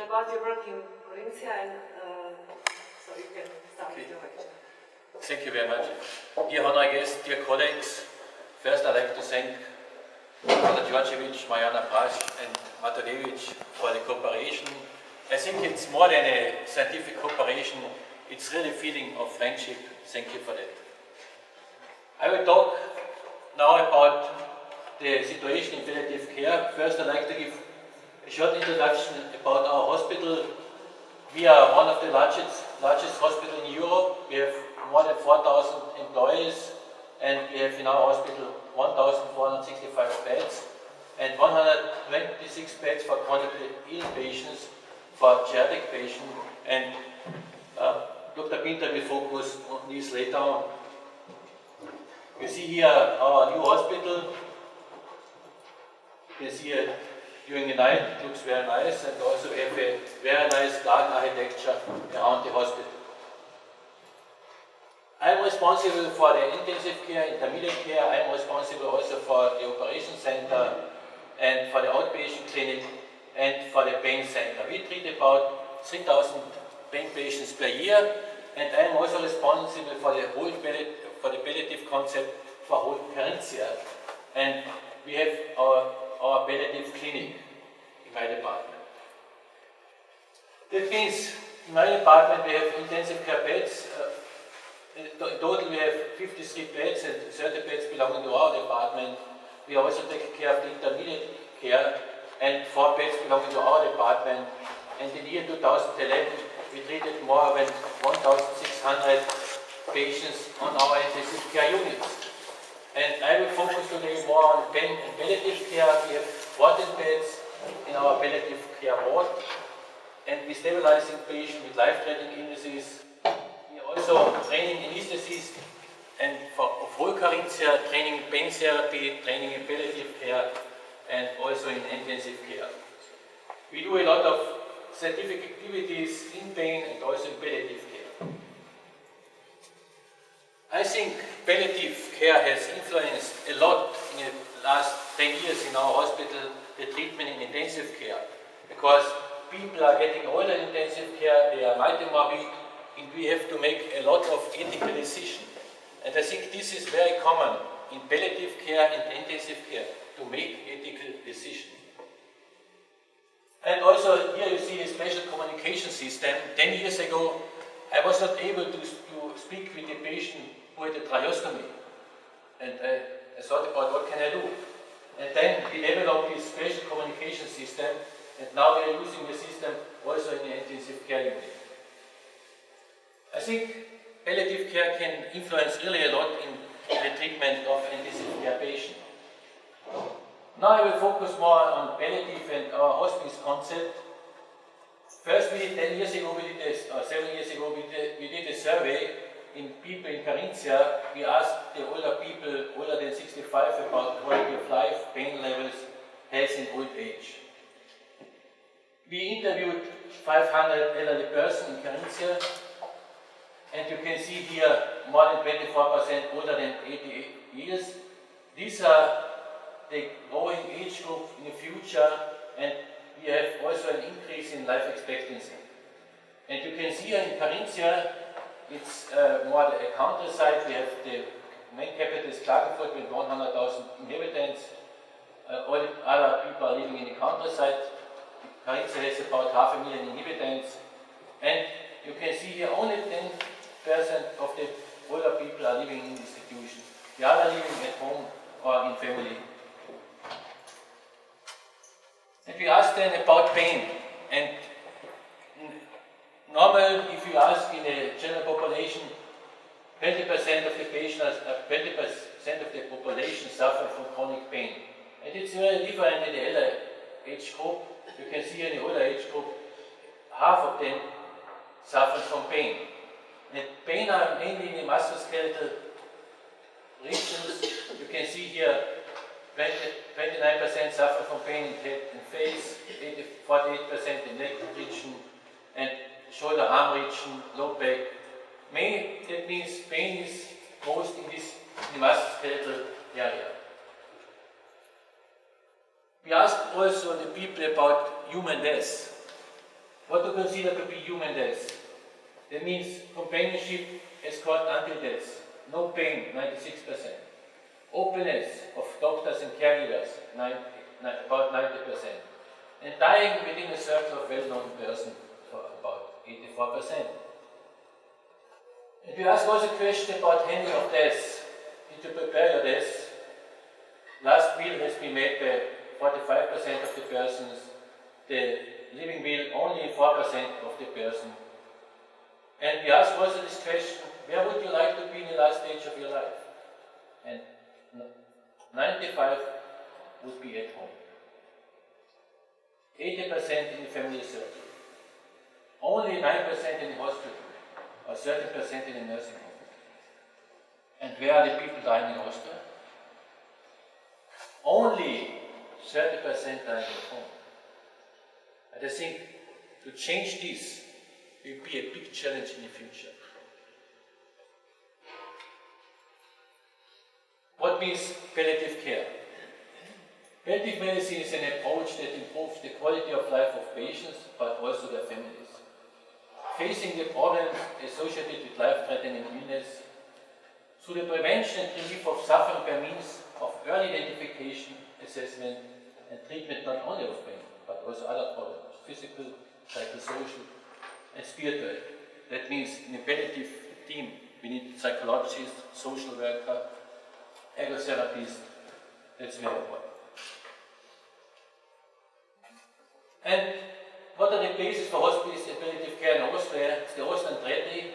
about your work in Koruške, and so you can start with your lecture. Thank you very much. Dear honored guests, dear colleagues, first I'd like to thank Father Georgievich, Mariana Prasch and Matulevich for the cooperation. I think it's more than a scientific cooperation, it's really a feeling of friendship. Thank you for that. I will talk now about the situation in palliative care. First I'd like to give a short introduction about our hospital. We are one of the largest hospitals in Europe. We have more than 4,000 employees, and we have in our hospital 1,465 beds and 126 beds for chronically ill patients, for geriatric patients, and Dr. Pinter will focus on this later on. You see here our new hospital. You can see it during the night, it looks very nice, and also we have a very nice garden architecture around the hospital. I am responsible for the intensive care, intermediate care. I am responsible also for the operation center and for the outpatient clinic and for the pain center. We treat about 3,000 pain patients per year, and I am also responsible for the whole palliative concept for whole Carinthia. And we have our palliative clinic in my department. That means in my department we have intensive care beds. In total we have 53 beds and 30 beds belonging to our department. We also take care of the intermediate care and 4 beds belonging to our department. And in the year 2011 we treated more than 1,600 patients on our intensive care units. And I will focus today more on pain and palliative care. We have 14 beds in our palliative care ward, and we stabilizing patients with life-threatening illnesses. We are also training anesthesists and for whole Carinthia, training in pain therapy, training in palliative care, and also in intensive care. We do a lot of scientific activities in pain and also in palliative care. I think palliative care has influenced a lot in the last 10 years in our hospital, the treatment in intensive care, because people are getting older in intensive care, they are multimorbid, and we have to make a lot of ethical decisions. And I think this is very common in palliative care and intensive care, to make ethical decisions. And also here you see a special communication system. 10 years ago I was not able to speak with the patient who had a tracheostomy. And I thought about what can I do. And then we developed this special communication system, and now we are using the system also in the intensive care unit. I think palliative care can influence really a lot in the treatment of intensive care patients. Now I will focus more on palliative and our hospice concept. First, 10 years ago, 7 years ago, we did a survey in people in Carinthia. We asked the older people, older than 65, about quality of life, pain levels, health and old age. We interviewed 500 elderly persons in Carinthia, and you can see here more than 24% older than 88 years. These are the growing age group in the future, and we have also an increase in life expectancy. And you can see here in Carinthia, it's more a countryside. We have the main capital is Klagenfurt with 100,000 inhabitants. All the other people are living in the countryside. Carinthia has about 500,000 inhabitants. And you can see here only 10% of the older people are living in institutions. The other living at home or in family. And we asked them about pain. And normal, if you ask in the general population, 20% of the patients, 20% of the population suffer from chronic pain. And it's very different in the elder age group. You can see in the older age group, half of them suffer from pain. And pain are mainly in the musculoskeletal regions. You can see here 29% suffer from pain in head and face, 48% in neck region, and shoulder arm region, low back. That means pain is most in the musculoskeletal area. We asked also the people about human death. what to consider to be human death. That means companionship, escort until death, no pain, 96%. Openness of doctors and caregivers, about 90%. And dying within a circle of well-known person for about 84%. And we ask also a question about handling of death. Did you prepare your death? Last will has been made by 45% of the persons. The living will only 4% of the person. And we ask also this question, where would you like to be in the last stage of your life? And 95 would be at home. 80% in the family circle. Only 9% in the hospital, or 30% in the nursing home. And where are the people dying in Austria? Only 30% dying at home. And I think to change this will be a big challenge in the future. What means palliative care? Palliative medicine is an approach that improves the quality of life of patients, but also their families. Facing the problems associated with life-threatening illness, through the prevention and relief of suffering by means of early identification, assessment, and treatment not only of pain, but also other problems, physical, psychosocial, and spiritual. That means in a palliative team, we need psychologists, social worker, ergotherapists. That's very important. And what are the bases for hospice and palliative care in Austria? It's the Austrian Treaty,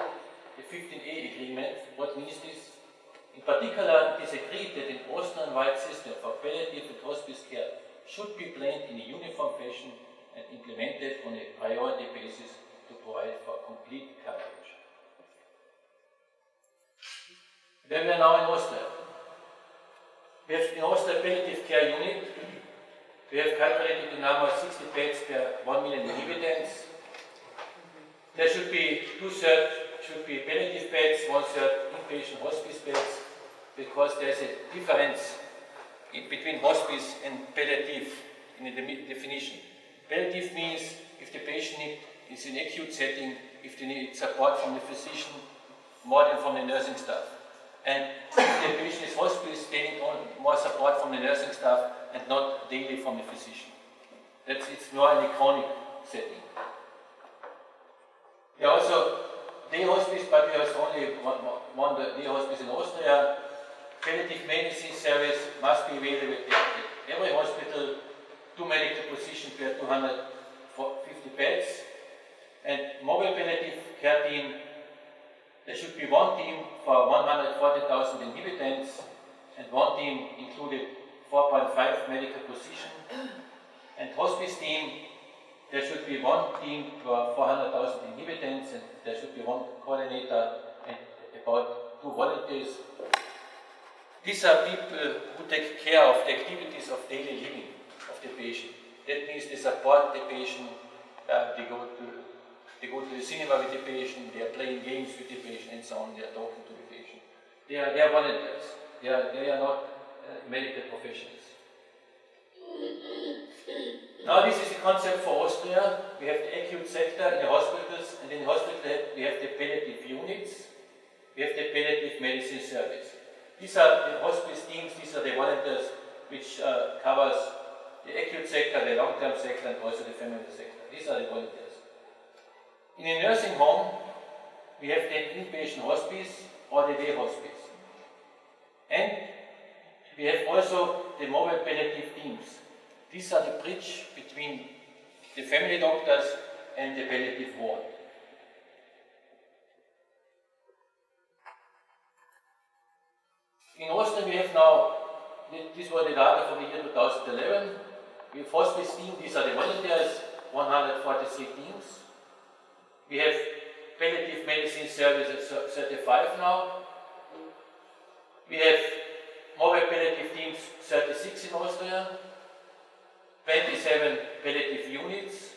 the 15A agreement. What means this? In particular, it is agreed that an Austrian-wide system for palliative and hospice care should be planned in a uniform fashion and implemented on a priority basis to provide for complete coverage. Where we are now in Austria. We have in Austria a palliative care unit. We have calculated the number of 60 beds per 1 million inhabitants. There should be 2/3 should be palliative beds, 1/3 inpatient hospice beds, because there's a difference between hospice and palliative in the definition. Palliative means if the patient is in acute setting, if they need support from the physician more than from the nursing staff. And if the patient is hospice, they need more support from the nursing staff and not daily from the physician. It's more in a chronic setting. We are also day hospice, but we have only one day hospice in Austria. Palliative medicine service must be available at every hospital, 2 medical positions per 250 beds. And mobile palliative care team, there should be one team for 140,000 inhabitants, and one team included 4.5 medical positions. And hospice team, there should be one team for 400,000 inhabitants, and there should be one coordinator and about 2 volunteers. These are people who take care of the activities of daily living of the patient. That means they support the patient, they go to the cinema with the patient, they are playing games with the patient and so on, they are talking to the patient. They are volunteers, they are not medical professionals. Now this is the concept for Austria. We have the acute sector in the hospitals, and in the hospital we have the palliative units, we have the palliative medicine service. These are the hospice teams, these are the volunteers which covers the acute sector, the long-term sector, and also the family sector. These are the volunteers. In a nursing home, we have the inpatient hospice or the day hospice. And we have also the mobile palliative teams. These are the bridge between the family doctors and the palliative ward. In Austria we have now, this was the data for the year 2011. We have hospice team, these are the volunteers, 143 teams. We have palliative medicine services, 35 now. We have mobile palliative teams, 36 in Austria. 27 palliative units,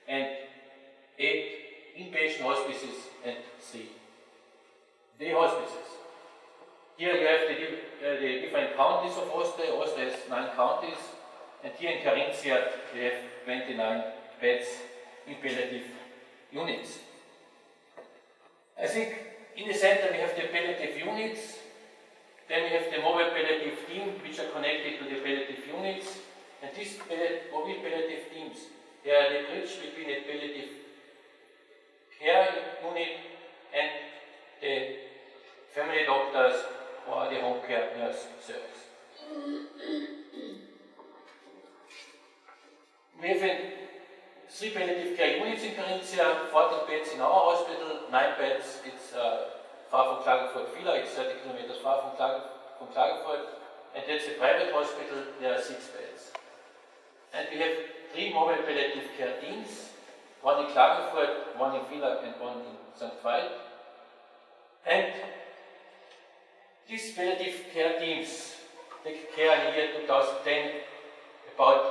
and 8 inpatient hospices and 3 day hospices. Here you have the different counties of Austria. Austria has 9 counties, and here in Carinthia we have 29 beds in palliative units. I think in the center we have the palliative units, then we have the mobile palliative team which are connected to the palliative units, and these mobile palliative teams, they are the bridge between the palliative care unit and the family doctors or the home care nurse service. We have 3 palliative care units in Carinthia, 14 beds in our hospital, 9 beds, it's far from Klagenfurt-Villa, it's 30 kilometers far from Klagenfurt, and that's a private hospital, there are 6 beds. And we have 3 mobile palliative care teams, 1 in Klagenfurt, 1 in Villa, and 1 in St. Veit. And these palliative care teams take care in the year 2010 about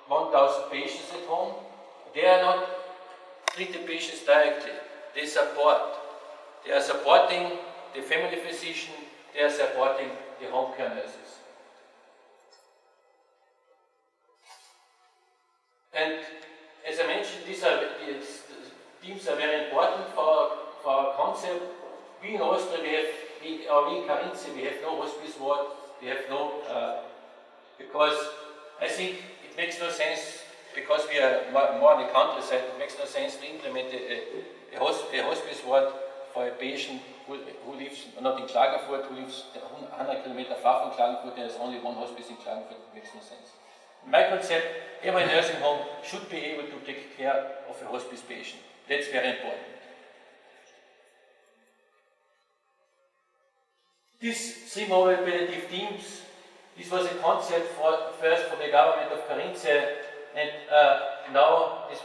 1,000 patients at home. They are not treating patients directly, they support. They are supporting the family physician, they are supporting the home care nurses. And as I mentioned, these teams are very important for our concept. We in Austria, we in Carinthia, we have no hospice ward, we have no, because I think it makes no sense, because we are more on the countryside, it makes no sense to implement a hospice ward for a patient who lives not in Klagenfurt, who lives 100 kilometers far from Klagenfurt. There is only one hospice in Klagenfurt, it makes no sense. In my concept, every nursing home should be able to take care of a hospice patient. That's very important. These 3 mobile palliative teams, this was a concept first for the government of Carinthia, and now this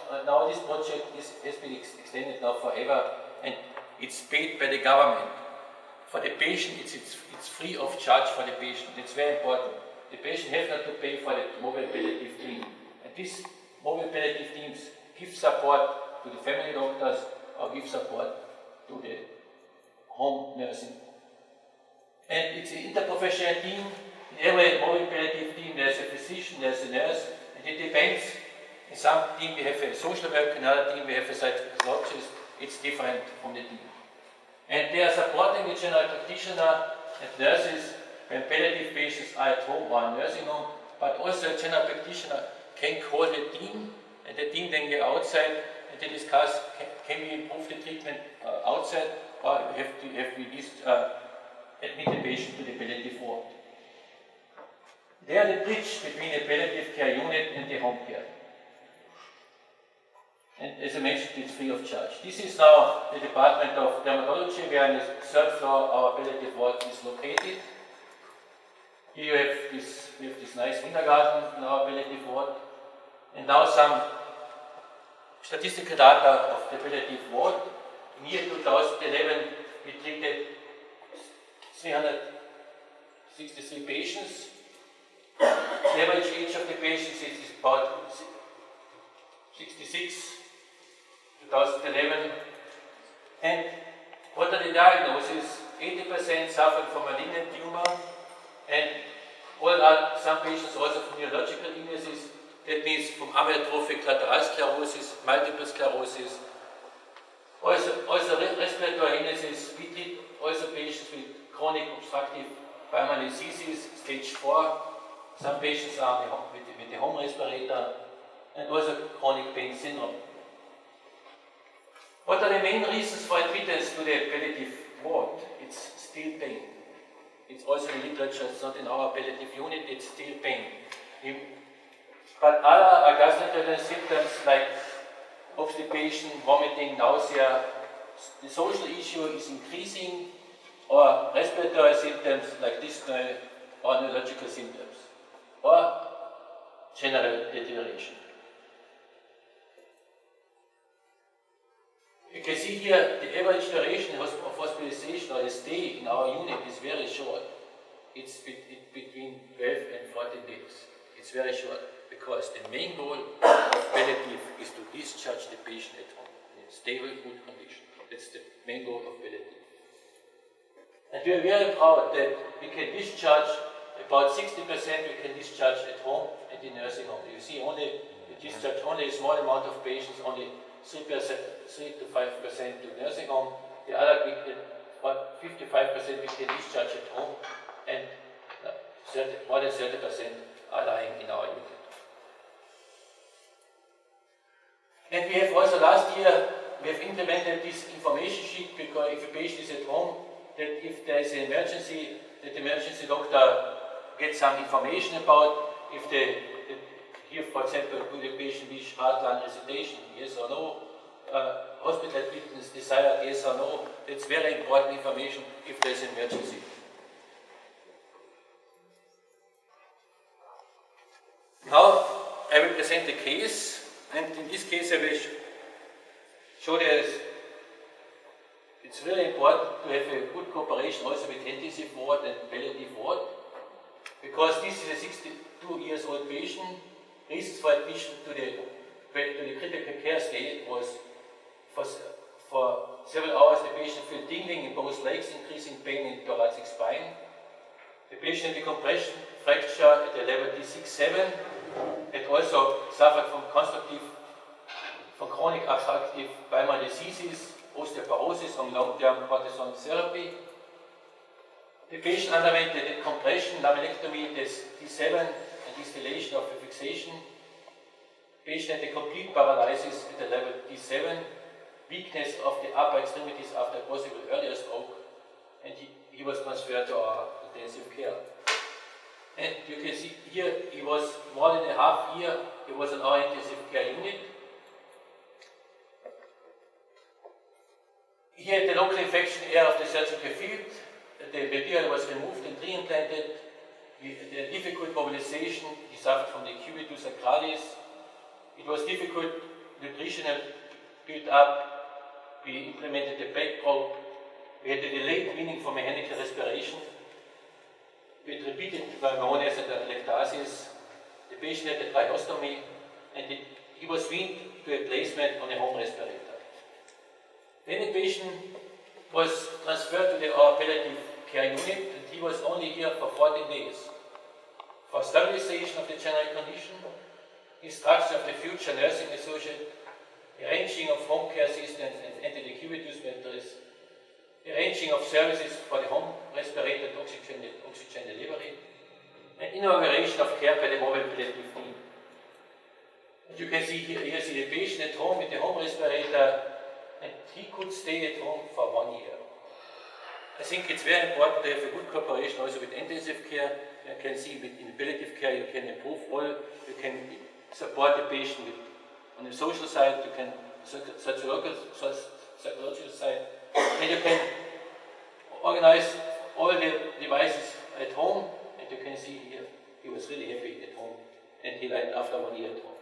project has been extended now forever, and it's paid by the government. For the patient, it's free of charge for the patient. It's very important. The patient has not to pay for the mobile palliative team. And these mobile palliative teams give support to the family doctors or give support to the home nursing. And it's an interprofessional team. In every mobile palliative team there's a physician, there's a nurse, and it depends. In some team we have a social worker, in another team we have a psychologist. It's different from the team. And they are supporting the general practitioner and nurses when palliative patients are at home or in nursing home, but also a general practitioner can call the team, and the team then go outside and they discuss, can we improve the treatment outside, or have we admit the patient to the palliative ward. They are the bridge between the palliative care unit and the home care. And as I mentioned, it's free of charge. This is now the Department of Dermatology, where on the 3rd floor our palliative ward is located. Here we have this nice kindergarten in our palliative ward. And now some statistical data of the palliative ward. In year 2011, we treated 363 patients. The average age of the patients is about 66, 2011. And what are the diagnoses? 80% suffering from malignant tumor, and some patients also from neurological illnesses. That means from amyotrophic lateral sclerosis, multiple sclerosis, also respiratory illnesses. We treat also patients with chronic obstructive pulmonary diseases, stage 4. Some patients are with the home respirator, and also chronic pain syndrome. What are the main reasons for admittance to the palliative ward? It's still pain. It's also in the literature, it's not in our palliative unit, it's still pain. But other gastrointestinal symptoms like obstipation, vomiting, nausea, the social issue is increasing, or respiratory symptoms like dyspnea or neurological symptoms, or general deterioration. You can see here the average duration of hospitalization or the stay in our unit is very short. It's between 12 and 14 days. It's very short because the main goal of palliative is to discharge the patient at home in a stable, good condition. That's the main goal of palliative. And we are very proud that we can discharge about 60%. We can discharge at home and in nursing home. You see, only discharge only a small amount of patients, only 3 to 5% to nursing home. The other 55% we can discharge at home, and more than 30% are lying in our unit. And we have also last year, we have implemented this information sheet, because if a patient is at home, that if there is an emergency, that the emergency doctor gets some information about if here, for example, do the patient wish heart-lung resuscitation, yes or no, hospital admittance desired, yes or no. That's very important information if there is an emergency. Now I will present the case, and in this case I will show that it's really important to have a good cooperation also with intensive ward and palliative ward, because this is a 62-year-old patient. Reasons for admission to the critical care stay was for several hours the patient felt tingling in both legs, increasing pain in thoracic spine. The patient had a compression fracture at the level D6-7, had also suffered from chronic obstructive pulmonary diseases, osteoporosis on long-term cortisone therapy. The patient underwent a decompression, laminectomy, D7, and distillation of the fixation. The patient had a complete paralysis at the level D7, weakness of the upper extremities after a possible earlier stroke, and he was transferred to our intensive care. And you can see here, he was more than a half year, he was in our intensive care unit. He had the local infection area of the surgical field. The material was removed and re-implanted. The difficult mobilization, he suffered from the cubitus sacralis. It was difficult nutritional build-up. We implemented the back probe. We had a delayed weaning for mechanical respiration. We had repeated pneumonias and atelectasis. The patient had a tracheostomy, and he was weaned to a placement on a home respirator. Then the patient was transferred to our palliative care unit, and he was only here for 14 days. For stabilization of the general condition, instruction of the future nursing associate, arranging of home care systems and anti-decubitus batteries, arranging of services for the home respirator and oxygen delivery, and inauguration of care by the mobile palliative team. As you can see here, you see the patient at home with the home respirator, and he could stay at home for 1 year. I think it's very important to have a good cooperation also with intensive care. You can see in palliative care you can improve all, you can support the patient with, on the social side, you can psychological side, and you can organize all the devices at home, and you can see here, he was really happy at home, and he died after 1 year at home.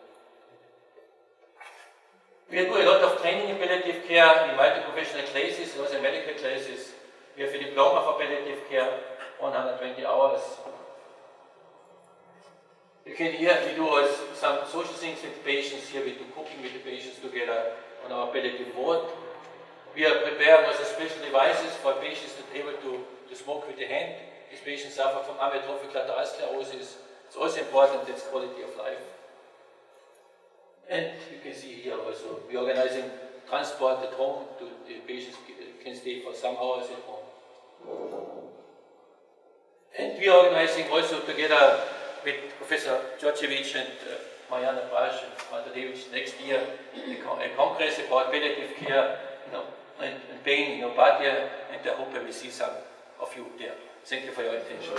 We do a lot of training in palliative care, in multi-professional classes, also medical classes. We have a diploma for palliative care, 120 hours. You can hear we do also some social things with patients. Here we do cooking with the patients together on our palliative ward. We are preparing also special devices for patients that are able to smoke with the hand. These patients suffer from amyotrophic lateral sclerosis. It's also important, that's quality of life. And you can see here also, we are organizing transport at home. The patients can stay for some hours at home. And we are organizing also together with Professor Djordjevic and Mariana Brasch and Matadevic next year a congress about palliative care, and pain in Opatia, and I hope I will see some of you there. Thank you for your attention.